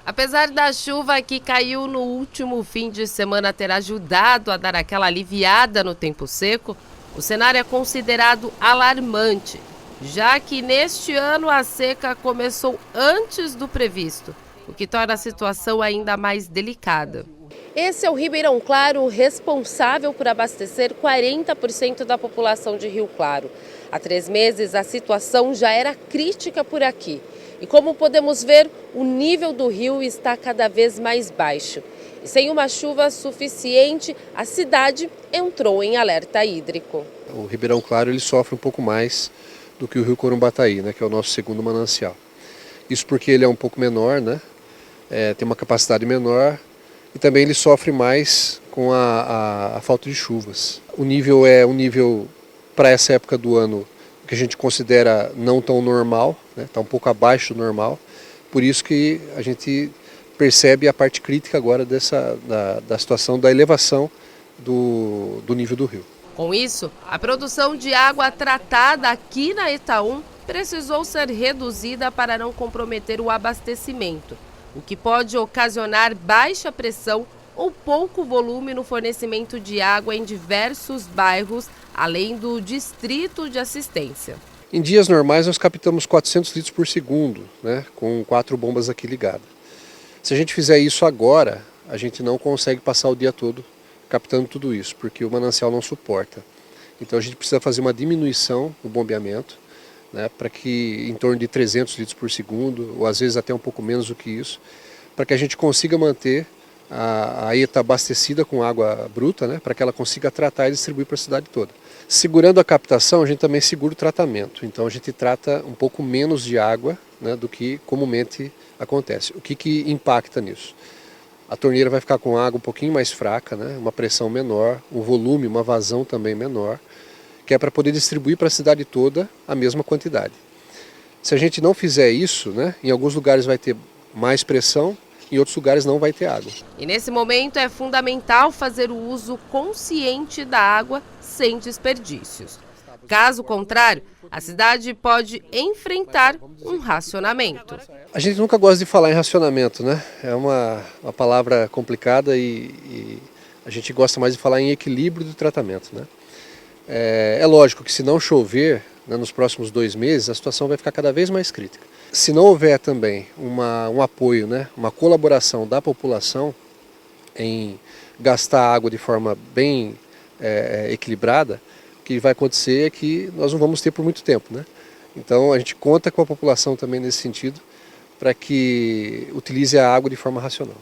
Apesar da chuva que caiu no último fim de semana ter ajudado a dar aquela aliviada no tempo seco, o cenário é considerado alarmante, já que neste ano a seca começou antes do previsto, o que torna a situação ainda mais delicada. Esse é o Ribeirão Claro, responsável por abastecer 40% da população de Rio Claro. Há 3 meses, a situação já era crítica por aqui. E como podemos ver, o nível do rio está cada vez mais baixo. E sem uma chuva suficiente, a cidade entrou em alerta hídrico. O Ribeirão Claro ele sofre um pouco mais do que o Rio Corumbataí, né, que é o nosso segundo manancial. Isso porque ele é um pouco menor, né, tem uma capacidade menor e também ele sofre mais com a falta de chuvas. O nível é um nível, para essa época do ano, que a gente considera não tão normal, está um pouco abaixo do normal, por isso que a gente percebe a parte crítica agora da situação da elevação do nível do rio. Com isso, a produção de água tratada aqui na Etaum precisou ser reduzida para não comprometer o abastecimento, o que pode ocasionar baixa pressão ou pouco volume no fornecimento de água em diversos bairros, além do distrito de assistência. Em dias normais nós captamos 400 litros por segundo, né, com 4 bombas aqui ligadas. Se a gente fizer isso agora, a gente não consegue passar o dia todo captando tudo isso, porque o manancial não suporta. Então a gente precisa fazer uma diminuição no bombeamento, né, para que em torno de 300 litros por segundo, ou às vezes até um pouco menos do que isso, para que a gente consiga manter a ETA abastecida com água bruta, né, para que ela consiga tratar e distribuir para a cidade toda. Segurando a captação, a gente também segura o tratamento, então a gente trata um pouco menos de água, né, do que comumente acontece. O que impacta nisso? A torneira vai ficar com água um pouquinho mais fraca, né, uma pressão menor, um volume, uma vazão também menor, que é para poder distribuir para a cidade toda a mesma quantidade. Se a gente não fizer isso, né, em alguns lugares vai ter mais pressão, em outros lugares não vai ter água. E nesse momento é fundamental fazer o uso consciente da água sem desperdícios. Caso contrário, a cidade pode enfrentar um racionamento. A gente nunca gosta de falar em racionamento, né? É uma palavra complicada e a gente gosta mais de falar em equilíbrio do tratamento, né? É lógico que se não chover, né, nos próximos 2 meses, a situação vai ficar cada vez mais crítica. Se não houver também um apoio, né, uma colaboração da população em gastar água de forma bem equilibrada, o que vai acontecer é que nós não vamos ter por muito tempo, né? Então a gente conta com a população também nesse sentido, para que utilize a água de forma racional.